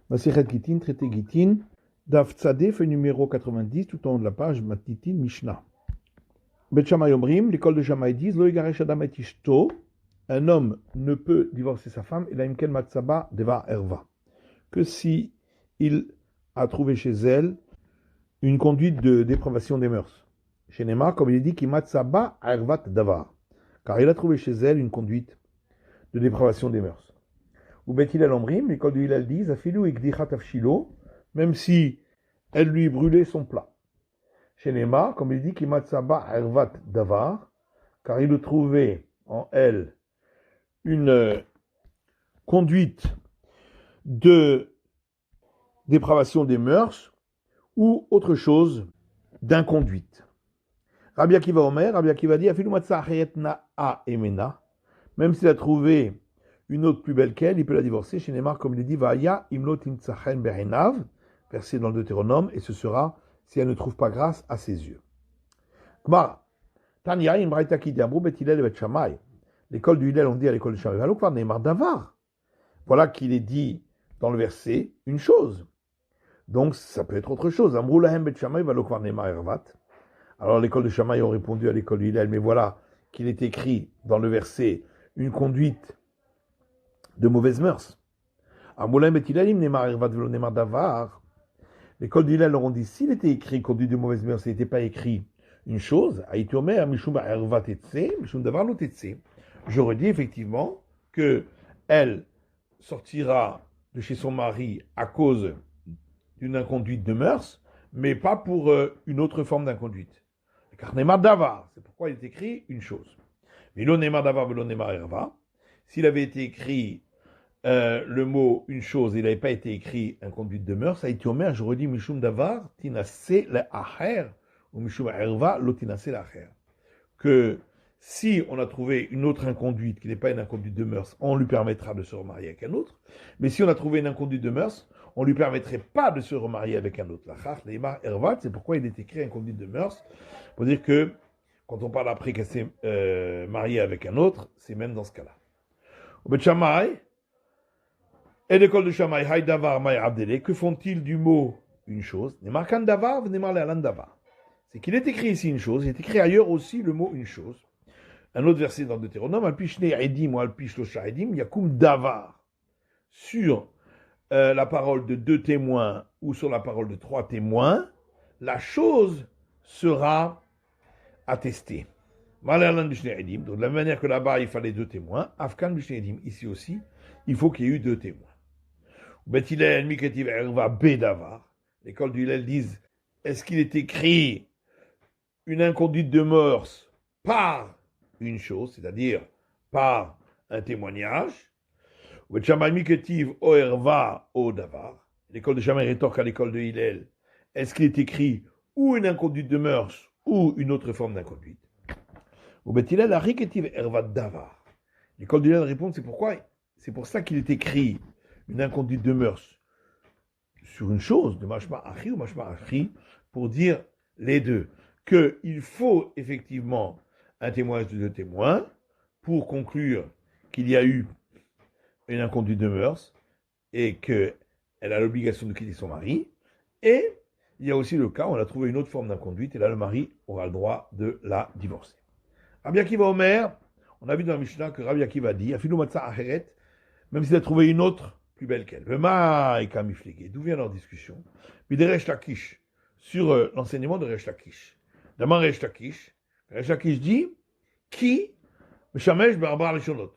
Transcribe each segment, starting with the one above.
Masechet Gittin, traité Gittin, Daf Tzadeh, feuille numéro 90, tout en haut de la page, Matitin, Mishnah. Bet Shammai Omrim, l'école de Shammai disent, Lo yigaresh adam et ishto, un homme ne peut divorcer sa femme, il a imken matzaba deva erva, que si il a trouvé chez elle une conduite de dépravation des mœurs. Chez Neymar, comme il est dit, ki matzaba ervat davar, car il a trouvé chez elle une conduite de dépravation des mœurs. Ou Bet Hillel Omrim, l'école de Hillel dit, Afilu ikdichat afshilo, même si elle lui brûlait son plat. Chez Neymar, comme il dit, ki matzaba ervat davar, car il trouvait en elle une conduite de dépravation des mœurs ou autre chose d'inconduite. Rabbi Akiva Omer, Rabbi Akiva dit, Afilu matzah achayetna a emena, même s'il a trouvé une autre plus belle qu'elle, il peut la divorcer. Chez Neymar, comme il dit, Vaya imlot imtzachen berenav, versé dans le Deutéronome, et ce sera si elle ne trouve pas grâce à ses yeux. Kmara, Tanya, Imbraïta qui dit, Amrou bet Hillel et bet Shammai. L'école du Hillel, on dit à l'école de Shammai, Valok var Neymar davar. Voilà qu'il est dit dans le verset une chose. Donc ça peut être autre chose. Amrou lahem bet Shammai, Valok var Neymar ervat. Alors l'école de Shammai ont répondu à l'école du Hillel, mais voilà qu'il est écrit dans le verset une conduite de mauvaises mœurs. Amrou lahem bet Hillel, Neymar ervat velo Neymar davar. L'école du Hillel leur ont dit, s'il était écrit conduite de mauvaises mœurs, il n'était pas écrit une chose, j'aurais dit effectivement que elle sortira de chez son mari à cause d'une inconduite de mœurs, mais pas pour une autre forme d'inconduite. Car Neymar Davar, c'est pourquoi il est écrit une chose. Mais l'on Neymar Davar, l'on Neymar Erva, s'il avait été écrit le mot une chose, il n'avait pas été écrit inconduite de mœurs, ça a été omer, j'aurais dit Mishum Davar, Tinase le Acher, ou Mishum Erva, Lotinase l'Acher. Que si on a trouvé une autre inconduite qui n'est pas une inconduite de mœurs, on lui permettra de se remarier avec un autre. Mais si on a trouvé une inconduite de mœurs, on ne lui permettrait pas de se remarier avec un autre. La Chach, Neymar, Ervat, c'est pourquoi il est écrit inconduite de mœurs. Pour dire que quand on parle après qu'elle s'est mariée avec un autre, c'est même dans ce cas-là. Au Bet Shammai, et l'école de Shammai, Hay Davar, May Abdele, que font-ils du mot une chose? Neymar Kan Davar, Neymar Le'alan Davar. C'est qu'il est écrit ici une chose, il est écrit ailleurs aussi le mot une chose. Un autre verset dans Deutéronome, Alpish ne edim ou alpish losha edim, yakum davar. Sur la parole de 2 témoins ou sur la parole de 3 témoins, la chose sera attestée. Donc de la même manière que là-bas il fallait 2 témoins, Afkan bishne edim, ici aussi, il faut qu'il y ait eu 2 témoins. Bet Hillel miketiv erva bedavar. L'école du Hillel disent, est-ce qu'il est écrit une inconduite de mœurs par une chose, c'est-à-dire par un témoignage? L'école de Shammai rétorque à l'école de Hillel, est-ce qu'il est écrit ou une inconduite de mœurs ou une autre forme d'inconduite? L'école de Hillel répond, c'est pour ça qu'il est écrit une inconduite de mœurs sur une chose, de mashma achi ou mashma achi, pour dire les deux, qu'il faut effectivement un témoignage de 2 témoins pour conclure qu'il y a eu une inconduite de mœurs et qu'elle a l'obligation de quitter son mari. Et il y a aussi le cas où on a trouvé une autre forme d'inconduite et là le mari aura le droit de la divorcer. Rabbi Akiva Omer, on a vu dans la Mishnah que Rabbi Akiva dit, Afilu matzah acheret, même s'il a trouvé une autre plus belle qu'elle. Le maïka miflégué. D'où vient leur discussion? Mais de Resh Lakish, sur l'enseignement de Resh Lakish. D'abord Resh Lakish dit qui Meshamesh Barbar Leshonot.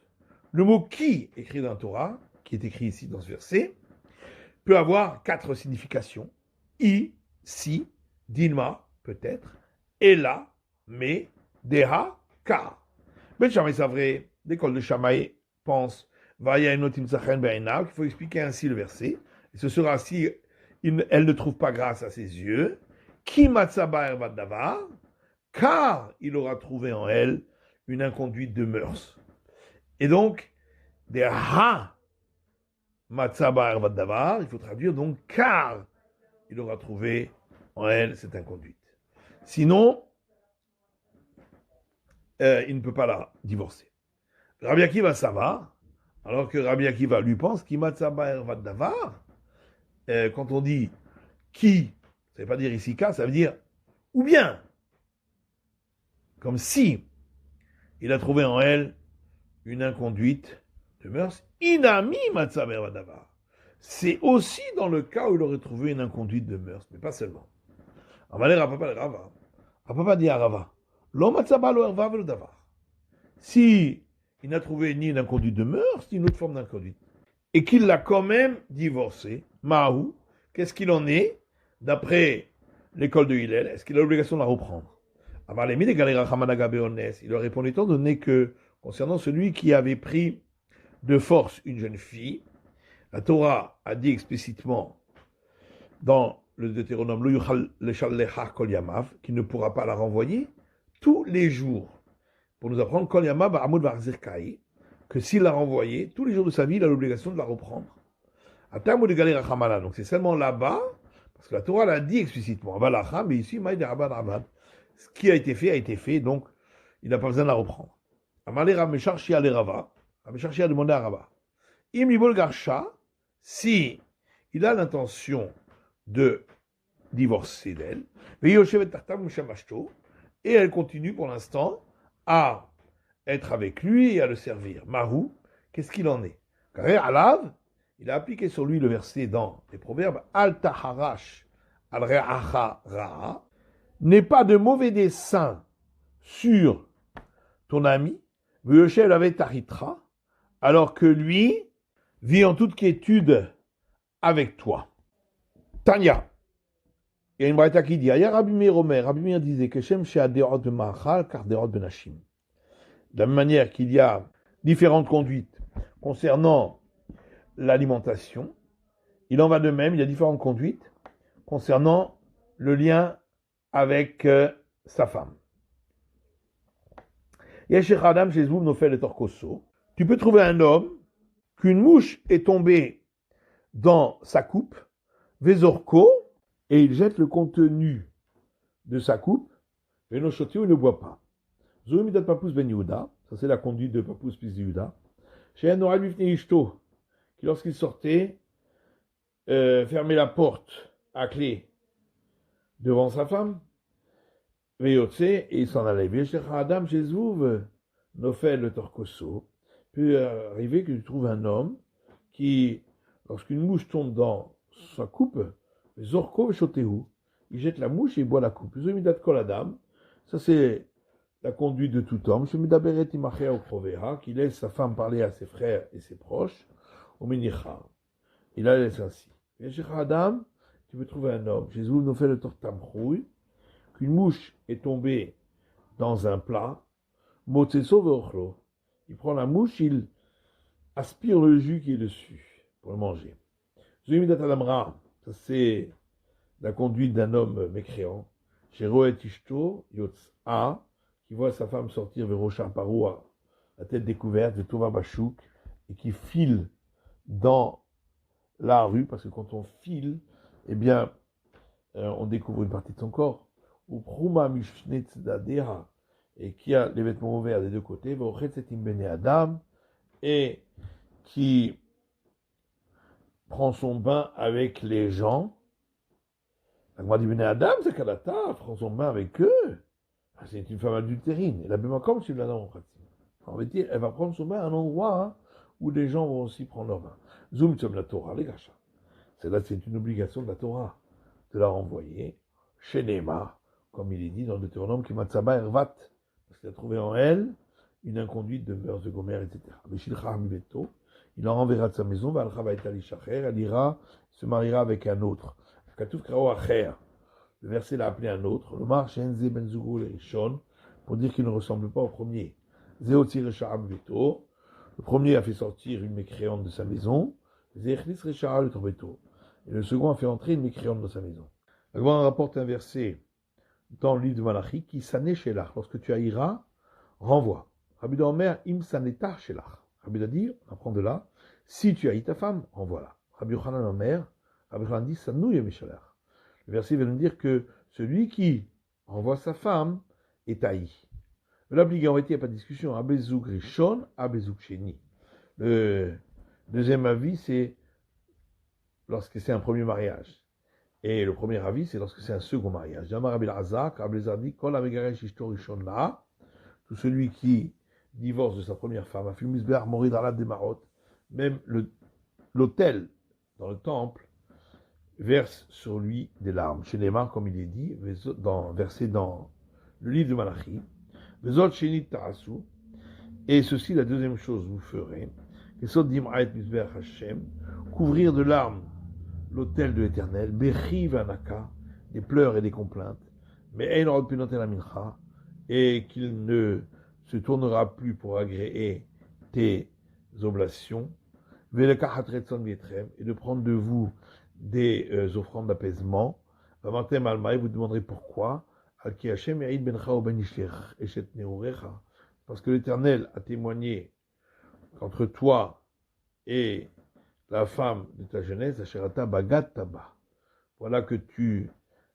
Le mot qui écrit dans la Torah, qui est écrit ici dans ce verset, peut avoir 4 significations. I, si, Dilma, peut-être, Ela, mais, Deha, car. Ben Shammai Savré, l'école de Shammai pense qu'il faut expliquer ainsi le verset. Et ce sera si elle ne trouve pas grâce à ses yeux, qui matzaba ervat davar, car il aura trouvé en elle une inconduite de mœurs. Et donc, des ha matzaba ervat davar, il faut traduire donc car il aura trouvé en elle cette inconduite. Sinon, il ne peut pas la divorcer. Rabbi Akiva, ça va. Alors que Rabbi Akiva lui pense qu'il matzaba ervat davar, quand on dit qui, ça ne veut pas dire ici ça veut dire ou bien. Comme si il a trouvé en elle une inconduite de mœurs. Inami matzaber vadavar. C'est aussi dans le cas où il aurait trouvé une inconduite de mœurs, mais pas seulement. Amalé Rapapa le Rava. Rapapa dit à Rava, lo matzaba lo erva velo davar. Si il n'a trouvé ni une inconduite de mœurs, ni une autre forme d'inconduite, et qu'il l'a quand même divorcé, Mahou, qu'est-ce qu'il en est, d'après l'école de Hillel? Est-ce qu'il a l'obligation de la reprendre? Il leur répond étant donné que, concernant celui qui avait pris de force une jeune fille, la Torah a dit explicitement dans le Deutéronome qu'il ne pourra pas la renvoyer tous les jours. Pour nous apprendre que s'il l'a renvoyée, tous les jours de sa vie, il a l'obligation de la reprendre. Donc c'est seulement là-bas, parce que la Torah l'a dit explicitement, mais ici, ce qui a été fait, donc il n'a pas besoin de la reprendre. Amalé Rameshar Shia le Rava, Rameshar Shia a demandé à Rava, Im Libol Garsha, si il a l'intention de divorcer d'elle, et elle continue pour l'instant à être avec lui et à le servir. Mahou, qu'est-ce qu'il en est? Car Alav, il a appliqué sur lui le verset dans les Proverbes, Al Taharash Al Re'acha Ra'a, n'aie pas de mauvais dessein sur ton ami, V'yoshev avait Tahitra, alors que lui vit en toute quiétude avec toi. Tanya, il y a une braïta qui dit, Aya Rabbi Meir Omer, Rabbi Meir disait que Shem She'aderot de Ma'achal, car Derot Benashim. De la même manière qu'il y a différentes conduites concernant l'alimentation, il en va de même, il y a différentes conduites concernant le lien avec sa femme. Tu peux trouver un homme qu'une mouche est tombée dans sa coupe, Vezorko, et il jette le contenu de sa coupe, Venoshotio, il ne boit pas. Zomidat Papous Ben Yehuda, ça c'est la conduite de Papous fils de Yehuda, chez un oral bifne ishto, qui lorsqu'il sortait, fermait la porte à clé devant sa femme, Veyotse, et il s'en allait. Adam Jézouv, Nofel le Torkoso, peut arriver que tu trouves un homme qui, lorsqu'une mouche tombe dans sa coupe, Zorko Shotehu, il jette la mouche et il boit la coupe. Zomidat Kol Adam, ça c'est la conduite de tout homme, qui laisse sa femme parler à ses frères et ses proches, au Minicha. Il la laisse ainsi. Adam, tu peux trouver un homme, Jésus nous fait le tortamrouille, qu'une mouche est tombée dans un plat, il prend la mouche, il aspire le jus qui est dessus pour le manger. Ça c'est la conduite d'un homme mécréant. Chez Roet Ishto, Yotza, qui voit sa femme sortir vers Rocha Paroua, la tête découverte, de Tova Bachouk, et qui file dans la rue, parce que quand on file, eh bien, on découvre une partie de son corps. Ou Pruma Mishnetz Dadeha, et qui a les vêtements ouverts des deux côtés, Adam, et qui prend son bain avec les gens. La dit Bene Adam, c'est Kalata, prend son bain avec eux. C'est une femme adultérine. Elle a bien comme si elle en veut dire, elle va prendre son bain à un endroit où les gens vont aussi prendre leur bain. Zoom comme la Torah, les gachas. C'est une obligation de la Torah de la renvoyer chez Neymar, comme il est dit dans le Deutéronome, qui Matzaba Ervat, parce qu'il a trouvé en elle une inconduite de mœurs de Gomer, etc. Il en renverra de sa maison, elle ira, se mariera avec un autre. Le verset l'a appelé un autre, le mar Shenze Ben Zugul et Shon, pour dire qu'il ne ressemble pas au premier. Le premier a fait sortir une mécréante de sa maison, et le second a fait entrer une mécréante dans sa maison. La Gemara rapporte un verset dans le livre de Malachi qui s'ané chez l'art. Lorsque tu haïras, renvoie. Rabbi Omer, im saneta chez l'art. Rabbi a dit, on apprend de là, si tu haïs ta femme, renvoie-la. Rabbi Yochanan Omer, Rabbi Yochanan dit, sanouye mishalar. Le verset vient nous dire que celui qui renvoie sa femme est haï. L'obligation, il n'y a pas de discussion. Abezouk Rishon, Abezouk Sheni. Le deuxième avis, c'est lorsque c'est un premier mariage. Et le premier avis, c'est lorsque c'est un second mariage. Tout celui qui divorce de sa première femme, même l'autel dans le temple verse sur lui des larmes. Chez Neymar, comme il est dit, versé dans le livre de Malachi, et ceci, la deuxième chose, vous ferez, couvrir de larmes l'autel de l'Éternel, des pleurs et des complaintes, mais et qu'il ne se tournera plus pour agréer tes oblations, et de prendre de vous des offrandes d'apaisement. Vous demanderez pourquoi, parce que l'Éternel a témoigné qu'entre toi et la femme de ta jeunesse, Asherata Bagat Taba, voilà que tu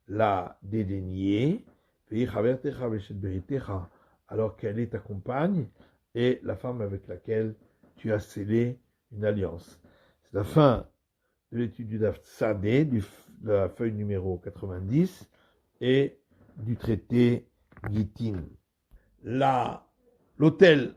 l'as dédaigné, alors qu'elle est ta compagne et la femme avec laquelle tu as scellé une alliance. C'est la fin de l'étude du Daf Tzadé, de la feuille numéro 90 et du traité Gittin. L'autel